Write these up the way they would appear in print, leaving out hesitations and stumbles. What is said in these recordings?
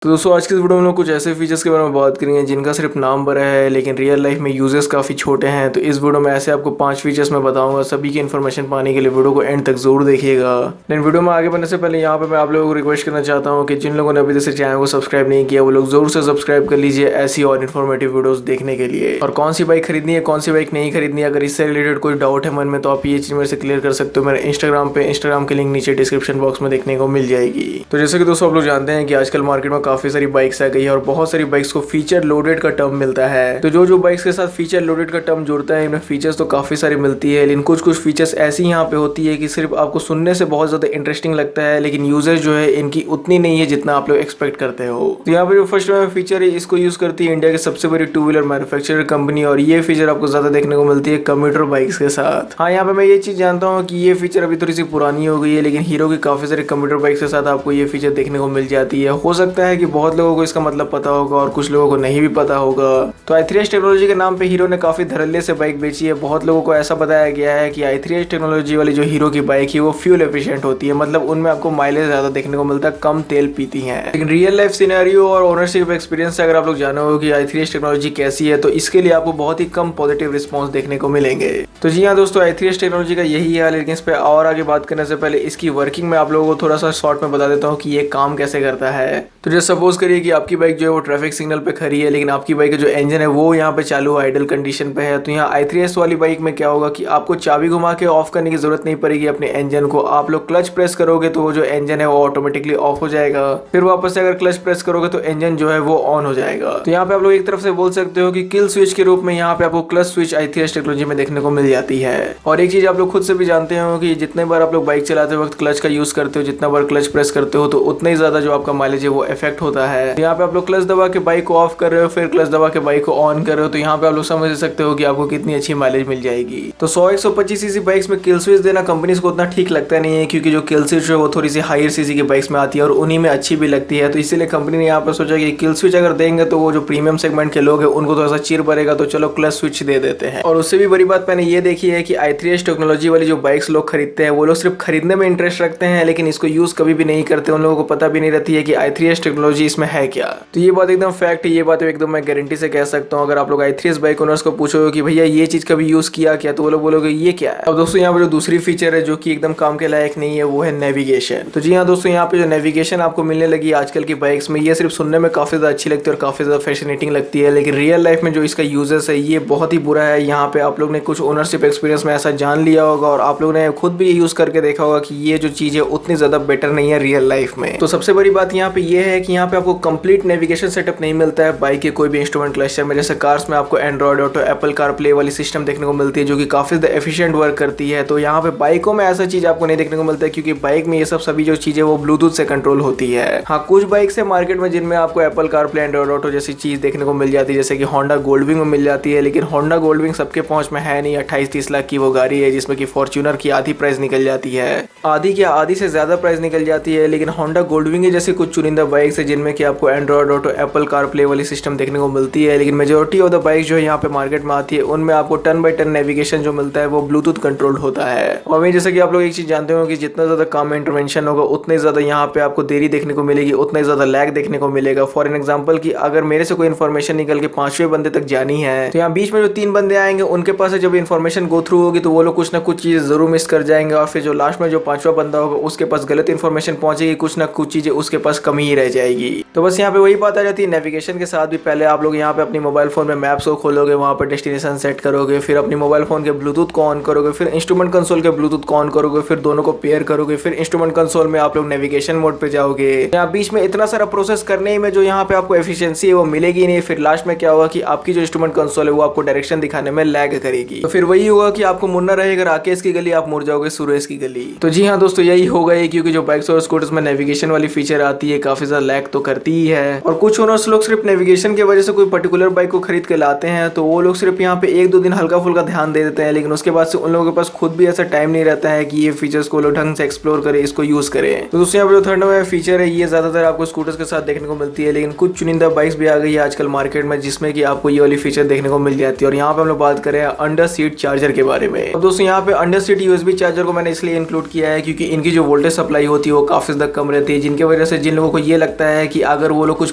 तो दोस्तों आज के इस वीडियो में हम लोग कुछ ऐसे फीचर्स के बारे में बात करेंगे जिनका सिर्फ नाम बड़ा है लेकिन रियल लाइफ में यूजेस काफ़ी छोटे हैं। तो इस वीडियो में ऐसे आपको 5 फीचर्स मैं बताऊंगा। सभी की इन्फॉर्मेशन पाने के लिए वीडियो को एंड तक जरूर देखिएगा। लेकिन वीडियो में आगे बढ़ने से पहले यहाँ पे मैं आप लोगों को रिक्वेस्ट करना चाहता हूँ कि जिन लोगों ने अभी तक चैनल को सब्सक्राइब नहीं किया वो लोग जरूर से सब्सक्राइब कर लीजिए ऐसी और इन्फॉर्मेटिव वीडियोस देखने के लिए। और कौन सी बाइक खरीदनी है कौन सी बाइक नहीं खरीदनी है, अगर इससे रिलेटेड कोई डाउट है मन में तो आप ये चीज मेरे से क्लियर कर सकते हो मेरे इंस्टाग्राम के लिंक नीचे डिस्क्रिप्शन बॉक्स में देखने को मिल जाएगी। तो जैसे कि दोस्तों आप लोग जानते हैं कि आजकल मार्केट में काफी सारी बाइक्स आ गई है और बहुत सारी बाइक्स को फीचर लोडेड का टर्म मिलता है। तो जो बाइक्स के साथ फीचर लोडेड का टर्म जुड़ता है इनमें फीचर्स तो काफी सारी मिलती है, लेकिन कुछ फीचर्स ऐसी यहाँ पे होती है कि सिर्फ आपको सुनने से बहुत ज्यादा इंटरेस्टिंग लगता है लेकिन यूजर जो है इनकी उतनी नहीं है जितना आप लोग एक्सपेक्ट करते हो। तो यहाँ पे जो फर्स्ट फीचर है इसको यूज करती है इंडिया की सबसे बड़ी 2 व्हीलर मैन्युफैक्चरर कंपनी और ये फीचर आपको ज्यादा देखने को मिलती है कम्यूटर बाइक्स के साथ। हाँ, यहाँ पे मैं ये चीज जानता हूँ कि ये फीचर अभी थोड़ी सी पुरानी हो गई है लेकिन हीरो की काफी सारे कम्यूटर बाइक्स के साथ आपको ये फीचर देखने को मिल जाती है। हो सकता है कि बहुत लोगों को इसका मतलब पता होगा और कुछ लोगों को नहीं भी पता होगा। तो i3s टेक्नोलॉजी के नाम पे हीरो ने काफी धड़ल्ले से बाइक बेची है। बहुत लोगों को ऐसा बताया गया है कि i3s टेक्नोलॉजी वाली जो हीरो की बाइक है वो फ्यूल एफिशिएंट होती है, मतलब उनमें आपको माइलेज ज्यादा देखने को मिलता है, कम तेल पीती है। लेकिन रियल लाइफ सिनेरियो और ओनरशिप एक्सपीरियंस से अगर आप लोग जानो हो कि i3s टेक्नोलॉजी कैसी है तो इसके लिए आपको बहुत ही कम पॉजिटिव रिस्पॉन्स देखने को मिलेंगे। तो जी हाँ दोस्तों, i3s टेक्नोलॉजी का यही है। लेकिन इस पे और आगे बात करने से पहले इसकी वर्किंग में आप लोगों को थोड़ा सा शॉर्ट में बता देता हूँ कि ये काम कैसे करता है। तो जैसे सपोज करिए कि आपकी बाइक जो है वो ट्रैफिक सिग्नल पे खड़ी है लेकिन आपकी बाइक का जो इंजन है वो यहाँ पे चालू आइडल कंडीशन पे है। तो यहाँ i3s वाली बाइक में क्या होगा कि आपको चाबी घुमा के ऑफ करने की जरूरत नहीं पड़ेगी अपने इंजन को। आप लोग क्लच प्रेस करोगे तो वो जो इंजन है वो ऑटोमेटिकली ऑफ हो जाएगा, फिर वापस से अगर क्लच प्रेस करोगे तो इंजन जो है वो ऑन हो जाएगा। तो यहाँ पे आप लोग एक तरफ से बोल सकते हो कि किल स्विच के रूप में यहाँ पे आपको क्लच स्विच i3s टेक्नोलॉजी में देखने को मिल जाती है। और एक चीज आप लोग खुद से भी जानते हो कि जितने बार आप लोग बाइक चलाते वक्त क्लच का यूज करते हो, जितना बार क्लच प्रेस करते हो तो उतना ही ज्यादा जो आपका माइलेज है वो इफेक्ट होता है। यहाँ पे आप लोग क्लच दबा के बाइक को ऑफ कर रहे हो फिर क्लच दबा के बाइक को ऑन कर रहे हो तो यहाँ पे आप लोग समझ सकते हो कि आपको कितनी अच्छी माइलेज मिल जाएगी। तो 100-125 सीसी बाइक्स में किल स्विच देना कंपनीज को उतना ठीक लगता नहीं है क्योंकि जो किल स्विच है वो थोड़ी सी हायर सीसी की बाइक्स में आती है और उन्हीं में अच्छी भी लगती है। तो इसीलिए कंपनी ने यहाँ पे सोचा कि किल स्विच अगर देंगे तो वो जो प्रीमियम सेगमेंट के लोग हैं उनको थोड़ा सा चिर पड़ेगा, तो चलो क्लच स्विच दे देते हैं। और उससे भी बड़ी बात मैंने ये देखी है कि i3s टेक्नोलॉजी वाली जो बाइक्स लोग खरीदते हैं वो लोग सिर्फ खरीदने में इंटरेस्ट रखते हैं लेकिन इसको यूज कभी भी नहीं करते। उन लोगों को पता भी नहीं रहती है कि i3s टेक्नोलॉजी इसमें है क्या। तो ये बात एकदम फैक्ट है, ये बात एकदम मैं गारंटी से कह सकता हूँ। अगर आप लोग i3s बाइक ओनर्स को पूछोगे कि भैया ये चीज कभी यूज किया क्या तो वो लोग बोलोगे ये क्या है। अब दोस्तों यहाँ पे जो दूसरी फीचर है जो कि एकदम काम के लायक नहीं है वो है नेविगेशन। तो जी हाँ दोस्तों, यहाँ पे जो नेविगेशन आपको मिलने लगी आजकल की बाइक्स में ये सिर्फ सुनने में काफी ज्यादा अच्छी लगती है और काफी ज्यादा फैसिनेटिंग लगती है लेकिन रियल लाइफ में जो इसका यूजेस है ये बहुत ही बुरा है। यहाँ पे आप लोग ने कुछ ओनरशिप एक्सपीरियंस में ऐसा जान लिया होगा और आप लोग ने खुद भी यूज करके देखा होगा कि ये जो चीज है उतनी ज्यादा बेटर नहीं है रियल लाइफ में। तो सबसे बड़ी बात यहाँ पे ये है कि यहाँ पे आपको कंप्लीट नेविगेशन सेटअप नहीं मिलता है बाइक के कोई भी इंस्ट्रूमेंट क्लस्टर में। जैसे कार्स में आपको Android auto, Apple car play वाली सिस्टम देखने को मिलती है जो कि काफी ज्यादा एफिशिएंट वर्क करती है। तो यहाँ पे बाइकों में ऐसा चीज आपको नहीं देखने को मिलता है क्योंकि बाइक में ये सब सभी जो चीजें वो ब्लूटूथ से कंट्रोल होती है। हाँ, कुछ बाइक से मार्केट में जिनमें आपको Apple car play, Android auto जैसी चीज देखने को मिल जाती है जैसे कि होंडा गोल्डविंग में मिल जाती है, लेकिन होंडा गोल्डविंग सबके पहुंच में है नहीं। 28-30 लाख की वो गाड़ी है जिसमें कि फॉर्च्यूनर की आधी प्राइस निकल जाती है, आधी से ज्यादा प्राइस निकल जाती है। लेकिन होंडा गोल्डविंग जैसे कुछ चुनिंदा बाइक्स है जिनमें कि आपको Android auto, Apple car play वाली सिस्टम देखने को मिलती है। लेकिन मेजोरिटी ऑफ द बाइक जो है यहाँ पे मार्केट में आती है उनमें आपको टर्न बाय टर्न नेविगेशन जो मिलता है वो ब्लूटूथ कंट्रोल्ड होता है। और वही जैसे कि आप लोग एक चीज जानते हो कि जितना ज्यादा काम इंटरवेंशन होगा उतने ज्यादा यहाँ पे आपको देरी देखने को मिलेगी, उतना ही ज्यादा लैग देखने को मिलेगा। फॉर एन एग्जाम्पल कि अगर मेरे से कोई इन्फॉर्मेशन निकल के 5वें बंदे तक जानी है तो यहाँ बीच में जो 3 बंदे आएंगे उनके पास जब इन्फॉर्मेशन गो थ्रू होगी तो वो लोग कुछ ना कुछ चीजें जरूर मिस कर जाएंगे और फिर जो लास्ट में जो 5वां बंदा होगा उसके पास गलत इन्फॉर्मेशन पहुंचेगी, कुछ ना कुछ चीजें उसके पास कमी ही रह जाएगी। तो बस यहाँ पे वही बात आ जाती है नेविगेशन के साथ भी। पहले आप लोग यहाँ पे अपनी मोबाइल फोन में मैप्स को खोलोगे, वहां पर डेस्टिनेशन सेट करोगे, फिर अपनी मोबाइल फोन के ब्लूटूथ को ऑन करोगे, फिर इंस्ट्रूमेंट कंसोल के ब्लूटूथ को ऑन करोगे, फिर दोनों को पेयर करोगे, फिर इंस्ट्रूमेंट कंसोल में आप लोग नेविगेशन मोड पे जाओगे। यहाँ बीच में इतना सारा प्रोसेस करने में जो यहाँ पे आपको एफिशिएंसी है वो मिलेगी नहीं। फिर लास्ट में क्या होगा कि आपकी जो इंस्ट्रूमेंट कंसोल है वो आपको डायरेक्शन दिखाने में लैग करेगी। तो फिर वही होगा कि आपको मुड़ना रहेगा राकेश की गली, आप मुड़ जाओगे सुरेश की गली। तो जी हाँ दोस्तों, यही होगा ये क्योंकि जो बाइक्स और स्कूटर्स में नेविगेशन वाली फीचर आती है काफी ज्यादा लैग तो करती ही है। और कुछ ओनर्स लोग सिर्फ नेविगेशन की वजह से कोई पर्टिकुलर बाइक को खरीद के लाते हैं तो वो लोग सिर्फ यहाँ पे 1-2 दिन हल्का फुल्का ध्यान दे देते हैं, लेकिन उसके बाद से उन लोगों के पास खुद भी ऐसा टाइम नहीं रहता है कि ये फीचर्स को लोग ढंग से एक्सप्लोर करे, इसको यूज करें। तो दोस्तों यहाँ पे जो थर्ड नंबर फीचर है ये ज्यादातर आपको स्कूटर्स के साथ देखने को मिलती है, लेकिन कुछ चुनिंदा बाइक्स भी आ गई है आजकल मार्केट में जिसमें कि आपको ये वाली फीचर देखने को मिल जाती है। और यहाँ पे हम लोग बात करें अंडर सीट चार्जर के बारे में। अब दोस्तों यहाँ पे अंडर सीट यूएसबी चार्जर को मैंने इसलिए इंक्लूड किया है क्योंकि इनकी जो वोल्टेज सप्लाई होती है वो काफी ज्यादा कम रहती है, जिनकी वजह से जिन लोगों को ये लगता है कि अगर वो लोग कुछ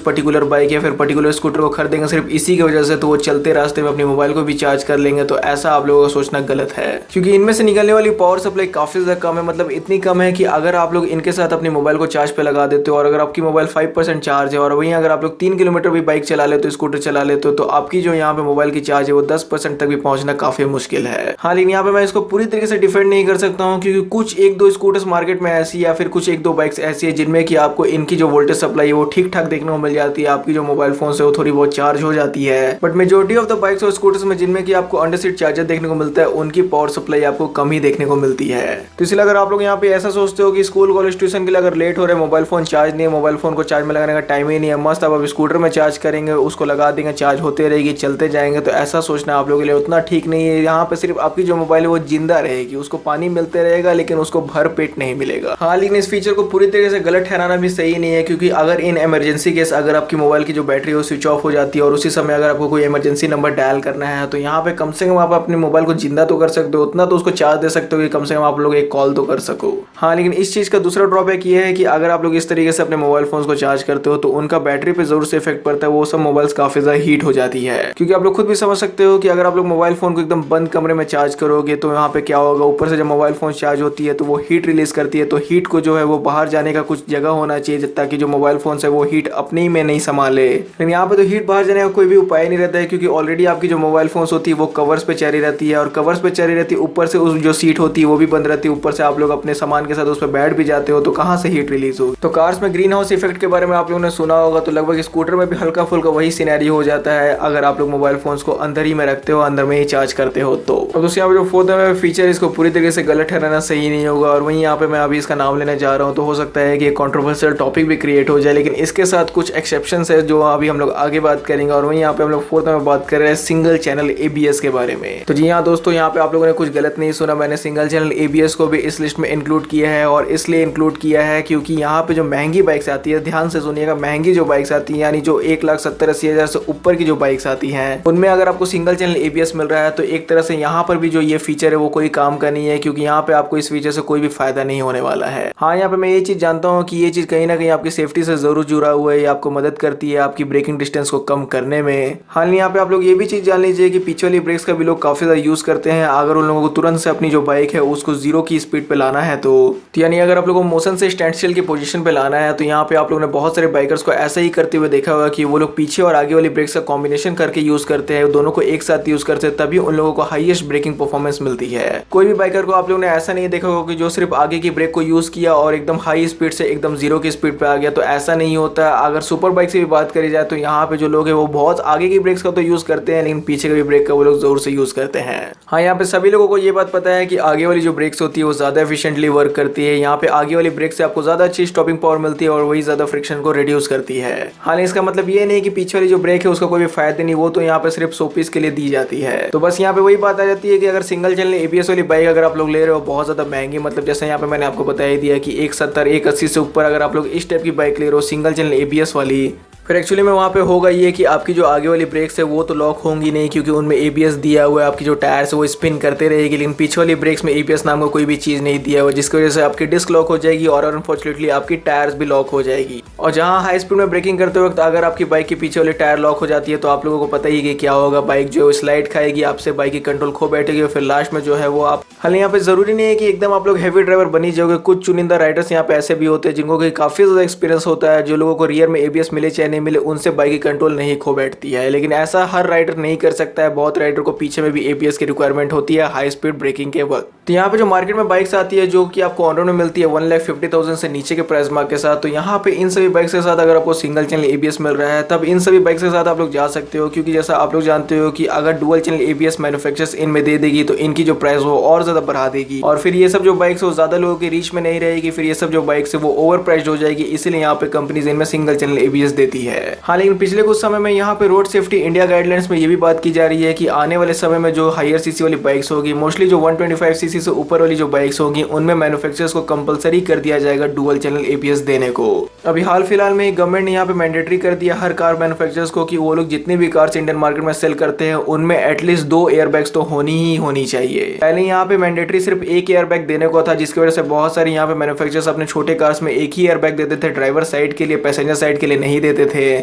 पर्टिकुलर बाइक या फिर पर्टिकुलर स्कूटर को खरीदेंगे सिर्फ इसी की वजह से तो वो चलते रास्ते में अपने मोबाइल को भी चार्ज कर लेंगे, तो ऐसा आप लोगों को सोचना गलत है, क्योंकि इनमें से निकलने वाली पावर सप्लाई काफी ज्यादा कम है। मतलब इतनी कम है कि अगर आप लोग इनके साथ अपने मोबाइल को चार्ज पे लगा देते हो और अगर आपकी मोबाइल 5% चार्ज है और वहीं अगर आप लोग 3 किलोमीटर भी बाइक चला लेते हो, स्कूटर चला लेते हो, तो आपकी जो यहाँ पे मोबाइल की चार्ज है वो 10% तक भी पहुंचना काफी मुश्किल है। हाँ, लेकिन यहाँ पे मैं इसको पूरी तरीके से डिफेंड नहीं कर सकता हूँ, क्योंकि कुछ एक दो स्कूटर्स मार्केट में ऐसी या फिर कुछ एक दो बाइक्स ऐसी है जिनमें कि आपको इनकी जो वोल्टेज सप्लाई है वो ठीक ठाक देखने को मिल जाती है, आपकी जो मोबाइल फोन से वो थोड़ी बहुत चार्ज हो जाती है। But majority of the bikes और स्कूटर्स में जिनमें कि आपको अंडर सीट चार्जर देखने को मिलता है, उनकी पावर सप्लाई आपको कम ही देखने को मिलती है। तो इसलिए अगर आप लोग यहाँ पे ऐसा सोचते हो कि स्कूल कॉलेज ट्यूशन के लिए अगर लेट हो रहे हैं, मोबाइल फोन चार्ज नहीं है, मोबाइल फोन को चार्ज में लगाने का टाइम ही नहीं है, मस्त आप स्कूटर में चार्ज करेंगे, उसको लगा देंगे, चार्ज होते रहेगी, चलते जाएंगे, तो ऐसा सोचना आप लोगों के लिए उतना ठीक नहीं है। यहाँ पे सिर्फ आपकी जो मोबाइल है वो जिंदा रहेगी, उसको पानी मिलते रहेगा लेकिन उसको भर पेट नहीं मिलेगा। हाँ, लेकिन इस फीचर को पूरी तरीके से गलत ठहराना भी सही नहीं है, क्योंकि अगर इन इमरजेंसी केस अगर आपकी मोबाइल की जो बैटरी है स्विच ऑफ हो जाती है और उसी समय अगर आपको कोई इमरजेंसी नंबर डायल करना है, तो यहाँ पे कम से कम आप अपने मोबाइल को जिंदा तो कर सकते हो, उतना तो उसको चार्ज दे सकते हो कि कम से कम आप लोग एक कॉल तो कर सको। हाँ, लेकिन इस चीज का दूसरा ड्रॉबैक ये है कि अगर आप लोग इस तरीके से अपने मोबाइल फोन को चार्ज करते हो तो उनका बैटरी पे जरूर से इफेक्ट पड़ता है, वो सब मोबाइल्स काफी ज्यादा हीट हो जाती है। क्योंकि आप लोग खुद भी समझ सकते हो कि अगर आप लोग मोबाइल फोन को एकदम बंद कमरे में चार्ज करोगे तो यहाँ पे क्या होगा, ऊपर से जब मोबाइल फोन चार्ज होती है तो वो हीट रिलीज करती है, तो हीट को जो है वो बाहर जाने का कुछ जगह होना चाहिए ताकि जो मोबाइल फोन है वो हीट अपने ही में नहीं संभाले। लेकिन यहाँ पे तो हीट बाहर जाने का कोई भी उपाय नहीं रहता है, क्योंकि ऑलरेडी आपकी जो मोबाइल फोन होती है वो कवर्स पे चढ़ी रहती है और कवर्स पे चढ़ी रहती है, ऊपर से उस जो सीट होती है वो भी बंद रहती है, ऊपर से आप लोग अपने सामान के साथ उस पर बैठ भी जाते हो, तो कहाँ से हीट रिलीज हो। तो कार्स में ग्रीन हाउस इफेक्ट के बारे में आप लोगों ने सुना होगा, तो लगभग स्कूटर में भी हल्का फुल्का वही सिनेरियो हो जाता है अगर आप लोग मोबाइल फोन को अंदर ही में रखते हो, अंदर में ही चार्ज करते हो। तो अब दोस्तों यहाँ पे जो फोर्थ फीचर इसको पूरी तरीके से गलत ठहराना सही नहीं होगा, और वहीं यहाँ पे मैं अभी इसका नाम लेने जा रहा हूँ, तो हो सकता है कि एक कंट्रोवर्शियल टॉपिक भी क्रिएट हो जाए, लेकिन इसके साथ कुछ एक्सेप्शंस है जो अभी हम लोग आगे बात करेंगे। और वहीं यहाँ पे हम लोग फोर्थ में बात कर रहे हैं सिंगल चैनल एबीएस के बारे में। तो जी हाँ दोस्तों, यहाँ पे आप लोगों ने कुछ गलत नहीं सुना, मैंने सिंगल चैनल एबीएस को भी इस लिस्ट में इंक्लूड किया है, और इसलिए इंक्लूड किया है क्योंकि यहाँ पे जो महंगी बाइक्स आती है, ध्यान से सुनिएगा, महंगी जो बाइक्स आती है यानी जो 1,70,80,000 से ऊपर की जो बाइक्स आती हैं, उनमें अगर आपको सिंगल चैनल एबीएस मिल रहा है तो एक तरह से यहाँ पर भी जो ये फीचर है वो कोई काम का नहीं है, क्योंकि यहाँ पे आपको इस फीचर से कोई भी फायदा नहीं होने वाला है। हाँ, यहाँ पे मैं ये चीज जानता हूँ कि ये चीज कहीं ना कहीं आपकी सेफ्टी से जरूर जुड़ा हुआ है, ये आपको मदद करती है आपकी ब्रेकिंग डिस्टेंस को कम करने में। हाल यहाँ पे आप लोग ये भी चीज जान लीजिए कि पीछे वाली ब्रेक्स का भी लोग काफी ज्यादा यूज करते हैं अगर उन लोगों को तुरंत से अपनी जो बाइक है उसको 0 की स्पीड पे लाना है, तो यानी अगर आप लोगों को मोशन से स्टैंड स्टिल की पोजीशन पे लाना है, तो यहाँ पे आप लोगों ने बहुत सारे बाइकर्स को ऐसा ही करते हुए देखा होगा कि वो लोग पीछे और आगे वाली ब्रेक्स का कॉम्बिनेशन करके यूज करते हैं, दोनों को एक साथ यूज करते हैं, तभी उन लोगों को हाईएस्ट ब्रेकिंग परफॉर्मेंस मिलती है। कोई भी बाइकर को आप लोगों ने ऐसा नहीं देखा होगा कि जो सिर्फ आगे की ब्रेक को यूज किया और एकदम हाई स्पीड से एकदम 0 की स्पीड पे आ गया, तो ऐसा नहीं होता। अगर सुपर बाइक से भी बात करी जाए तो यहाँ पे जो लोग है वो बहुत आगे की ब्रेक्स का तो यूज करते हैं, लेकिन पीछे की ब्रेक का वो लोग जोर से यूज करते हैं। हाँ, यहाँ पे सभी लोगों को ये बात पता है कि आगे वाली जो ब्रेक्स होती है वो ज्यादा एफिशिएंटली वर्क करती है, यहाँ पे आगे वाली ब्रेक से आपको ज्यादा अच्छी स्टॉपिंग पावर मिलती है और वही ज्यादा फ्रिक्शन को रिड्यूस करती है। हालांकि इसका मतलब ये नहीं कि पीछे वाली जो ब्रेक है उसका कोई भी फायदा नहीं, वो तो यहाँ पे सिर्फ शोपीस के लिए दी जाती है। तो बस यहाँ पे वही बात आ जाती है कि अगर सिंगल चैनल एबीएस वाली बाइक अगर आप लोग ले रहे हो बहुत ज्यादा महंगी, मतलब जैसे यहाँ पे मैंने आपको बता ही दिया कि 170 180 से ऊपर अगर आप लोग इस टाइप की बाइक ले रहे हो सिंगल चैनल एबीएस वाली, फिर एक्चुअली में वहाँ पे होगा ये कि आपकी जो आगे वाली ब्रेक्स है वो तो लॉक होंगी नहीं, क्योंकि उनमें एबीएस दिया हुआ है, आपकी जो टायर्स है वो स्पिन करते रहेगी, लेकिन पीछे वाली ब्रेक्स में एबीएस नाम का कोई भी चीज़ नहीं दिया हुआ, जिसकी वजह से आपकी डिस्क लॉक हो जाएगी और अनफॉर्चुनेटली आपकी टायर्स भी लॉक हो जाएगी। और जहाँ हाई स्पीड में ब्रेकिंग करते वक्त अगर आपकी बाइक के पीछे वाली टायर लॉक हो जाती है तो आप लोगों को पता ही कि क्या होगा, बाइक जो है स्लाइड खाएगी, आपसे बाइक की कंट्रोल खो बैठेगी और फिर लास्ट में जो है वो आप, हाल यहाँ पे जरूरी नहीं है कि एकदम आप लोग हैवी ड्राइवर बनी जाओगे, कुछ चुनिंदा राइडर्स यहाँ पे ऐसे भी होते हैं जिनको कि काफी ज्यादा एक्सपीरियंस होता है, जो लोगों को रियर में एबीएस मिले चाहे नहीं मिले उनसे बाइक कंट्रोल नहीं खो बैठती है, लेकिन ऐसा हर राइडर नहीं कर सकता है। बहुत राइडर को पीछे में भी एबीएस की रिक्वायरमेंट होती है हाई स्पीड ब्रेकिंग के वक्त। तो यहाँ पे जो मार्केट में बाइक्स आती है जो कि आपको ऑन रोड में मिलती है 1,50,000 से नीचे के प्राइस मार्क के साथ, तो यहाँ पे इन सभी बाइक्स के साथ अगर आपको सिंगल चैनल एबीएस मिल रहा है तब इन सभी बाइक्स के साथ आप लोग जा सकते हो, क्योंकि जैसा आप लोग जानते हो कि अगर डुअल चैनल एबीएस मैन्युफैक्चरर्स इनमें दे देगी तो इनकी जो प्राइस वो और ज्यादा बढ़ा देगी, और फिर ये सब जो बाइक्स वो ज्यादा लोगों की रीच में नहीं रहेगी, फिर ये सब जो बाइक्स है वो ओवर प्राइस्ड हो जाएगी, इसीलिए यहाँ पे कंपनीज इनमें सिंगल चैनल एबीएस देती है। हाँ, लेकिन पिछले कुछ समय में यहाँ पे रोड सेफ्टी इंडिया गाइडलाइंस में ये भी बात की जा रही है कि आने वाले समय में जो हायर सीसी वाली बाइक्स होगी, मोस्टली जो 125 सीसी से ऊपर वाली जो बाइक्स होगी, उनमें मैन्युफैक्चरर्स को कंपलसरी कर दिया जाएगा डुअल चैनल एबीएस देने को। अभी हाल फिलहाल में गवर्नमेंट ने यहाँ पे मैंडेटरी कर दिया हर कार मैन्युफैक्चरर्स को कि वो लोग जितनी भी कार्स इंडियन मार्केट में सेल करते हैं उनमें एटलीस्ट 2 एयरबैग्स तो होनी ही होनी चाहिए। पहले यहाँ पे मैंडेटरी सिर्फ एक एयरबैग देने को था, जिसकी वजह से बहुत सारे यहाँ पे मैन्युफैक्चरर्स अपने छोटे कार्स में एक ही एयरबैग देते थे, ड्राइवर साइड के लिए, पैसेंजर साइड के लिए नहीं देते थे।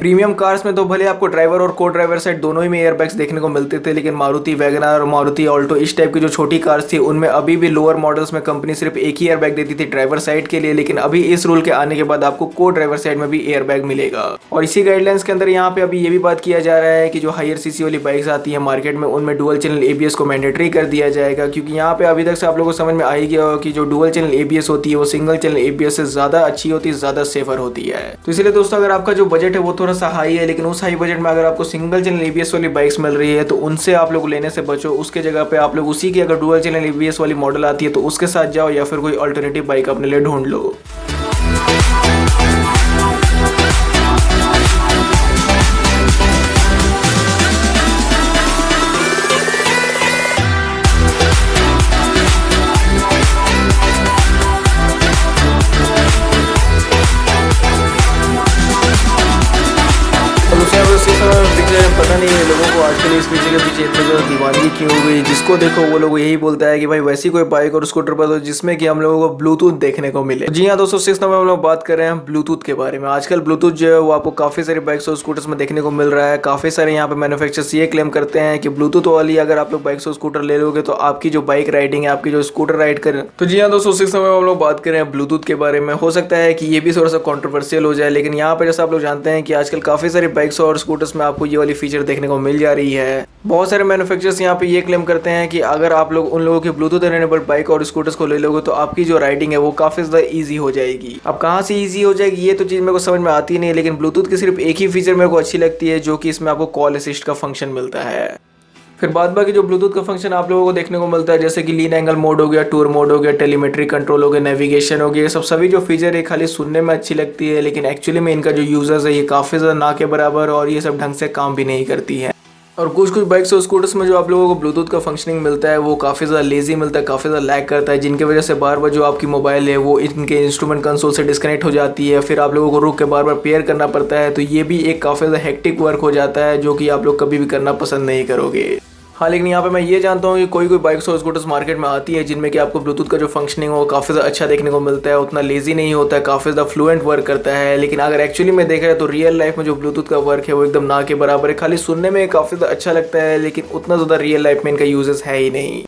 प्रीमियम कार्स में तो भले आपको ड्राइवर और को ड्राइवर साइड दोनों ही में एयरबैग्स देखने को मिलते थे, लेकिन मारुति वैगनआर और मारुति ऑल्टो इस टाइप की जो छोटी कार्स थी उनमें अभी भी लोअर मॉडल्स में कंपनी सिर्फ एक ही एयरबैग देती थी ड्राइवर साइड के लिए। लेकिन अभी इस रूल के आने के बाद आपको को ड्राइवर साइड में भी एयरबैग मिलेगा। और इसी गाइडलाइंस के अंदर यहाँ पे अभी ये भी बात किया जा रहा है कि जो हायर सीसी वाली बाइक्स आती है मार्केट में उनमें डुअल चैनल एबीएस को मैंडेटरी कर दिया जाएगा, क्योंकि यहाँ पे अभी तक से आप लोगों को समझ में आ ही गया होगा कि जो डुअल चैनल एबीएस होती है वो सिंगल चैनल एबीएस से ज्यादा अच्छी होती है, ज्यादा सेफर होती है। तो इसलिए दोस्तों अगर आपका जो बजट है वो थोड़ा सा हाई है, लेकिन उस हाई बजट में अगर आपको सिंगल चैनल एबीएस वाली बाइक्स मिल रही है तो उनसे आप लोग लेने से बचो। उसके जगह पे आप लोग उसी की अगर डुअल चैनल एबीएस वाली मॉडल आती है तो उसके साथ जाओ, या फिर कोई अल्टरनेटिव बाइक अपने लिए ढूंढ लो। पता नहीं है लोगों को आजकल इस पीछे के पीछे इतना ज़्यादा दीवानगी क्यों हो गई। जिसको देखो वो लोग यही बोलता है कि भाई वैसी कोई बाइक और स्कूटर पर दो जिसमें कि हम लोगों को ब्लूटूथ देखने को मिले। जी हाँ दोस्तों, 6 नंबर हम लोग बात कर रहे हैं ब्लूटूथ के बारे में। आजकल ब्लूटूथ जो है वो आपको काफ़ी सारी बाइक्स और स्कूटर्स में देखने को मिल रहा है। काफ़ी सारे यहाँ पे मैन्युफैक्चरर्स ये क्लेम करते हैं कि ब्लूटूथ वाली अगर आप लोग बाइक्स और स्कूटर ले लोगे तो आपकी जो बाइक राइडिंग है, आपकी जो स्कूटर राइड करें। तो जी हाँ दोस्तों, 6 नंबर हम लोग बात कर रहे हैं ब्लूटूथ के बारे में। हो सकता है कि ये भी थोड़ा सा कॉन्ट्रोवर्शियल हो जाए, लेकिन यहाँ पे जैसा आप लोग जानते हैं कि आजकल काफ़ी सारी बाइक्स और स्कूटर्स में आपको ये वाली फीचर देखने को मिल जा रही है। बहुत सारे मैन्युफैक्चरर्स यहाँ पे ये क्लेम करते हैं कि अगर आप लोग उन लोगों की ब्लूटूथ इनेबल्ड बाइक और स्कूटर्स को ले लोगे तो आपकी जो राइडिंग है वो काफी ज्यादा इजी हो जाएगी। अब कहाँ से इजी हो जाएगी ये तो चीज मेरे को समझ में आती नहीं है, लेकिन ब्लूटूथ की सिर्फ एक ही फीचर मेरे को अच्छी लगती है, जो कि इसमें आपको कॉल असिस्ट का फंक्शन मिलता है। फिर बाद बाकी जो ब्लूटूथ का फंक्शन आप लोगों को देखने को मिलता है, जैसे कि लीन एंगल मोड हो गया, टूर मोड हो गया, टेलीमेट्री कंट्रोल हो गया, नेविगेशन हो गया, ये सब सभी जो फीचर है खाली सुनने में अच्छी लगती है, लेकिन एक्चुअली में इनका जो यूजर्स है ये काफी ज्यादा ना के बराबर और ये सब ढंग से काम भी नहीं करती है। और कुछ बाइक्स और स्कूटर्स में जो आप लोगों को ब्लूटूथ का फंक्शनिंग मिलता है वो काफ़ी ज़्यादा लेजी मिलता है, काफ़ी ज़्यादा लैग करता है, जिनकी वजह से बार बार जो आपकी मोबाइल है वो इनके इंस्ट्रूमेंट कंसोल से डिस्कनेक्ट हो जाती है। फिर आप लोगों को रुक के बार बार पेयर करना पड़ता है, तो ये भी एक काफ़ी ज़्यादा हेक्टिक वर्क हो जाता है, जो कि आप लोग कभी भी करना पसंद नहीं करोगे। हाँ, लेकिन यहाँ पे मैं ये जानता हूँ कि कोई बाइक्स और स्कूटर्स मार्केट में आती है जिनमें कि आपको ब्लूटूथ का जो फंक्शनिंग हो काफ़ी ज़्यादा अच्छा देखने को मिलता है, उतना लेजी नहीं होता है, काफ़ी ज़्यादा फ्लुएंट वर्क करता है। लेकिन अगर एक्चुअली में देखा जाए तो रियल लाइफ में जो ब्लूटूथ का वर्क है वो एकदम ना के बराबर है। खाली सुनने में काफ़ी ज़्यादा अच्छा लगता है, लेकिन उतना ज़्यादा रियल लाइफ में इनका यूजेस है ही नहीं।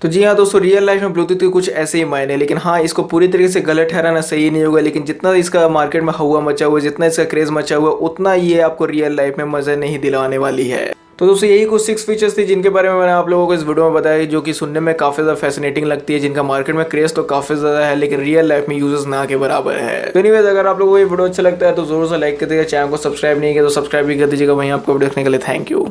तो जी हाँ दोस्तों, रियल लाइफ में ब्लूटूथ के कुछ ऐसे ही मायने, लेकिन हाँ इसको पूरी तरीके से गलत ठहराना सही नहीं होगा। लेकिन जितना इसका मार्केट में हवा मचा हुआ है, जितना इसका क्रेज मचा हुआ है, उतना ये आपको रियल लाइफ में मज़ा नहीं दिलाने वाली है। तो दोस्तों यही कुछ 6 फीचर्स थी जिनके बारे में मैंने आप लोगों को इस वीडियो में बताया, जो कि सुनने में काफ़ी ज़्यादा फैसिनेटिंग लगती है, जिनका मार्केट में क्रेज तो काफ़ी ज़्यादा है, लेकिन रियल लाइफ में यूजर्स ना के बराबर है। तो एनीवेज, अगर आप लोगों को ये वीडियो अच्छा लगता है तो जरूर से लाइक कर दीजिएगा, चैनल को सब्सक्राइब नहीं किया तो सब्सक्राइब भी कर दीजिएगा। वहीं आपको वीडियो देखने के लिए थैंक यू।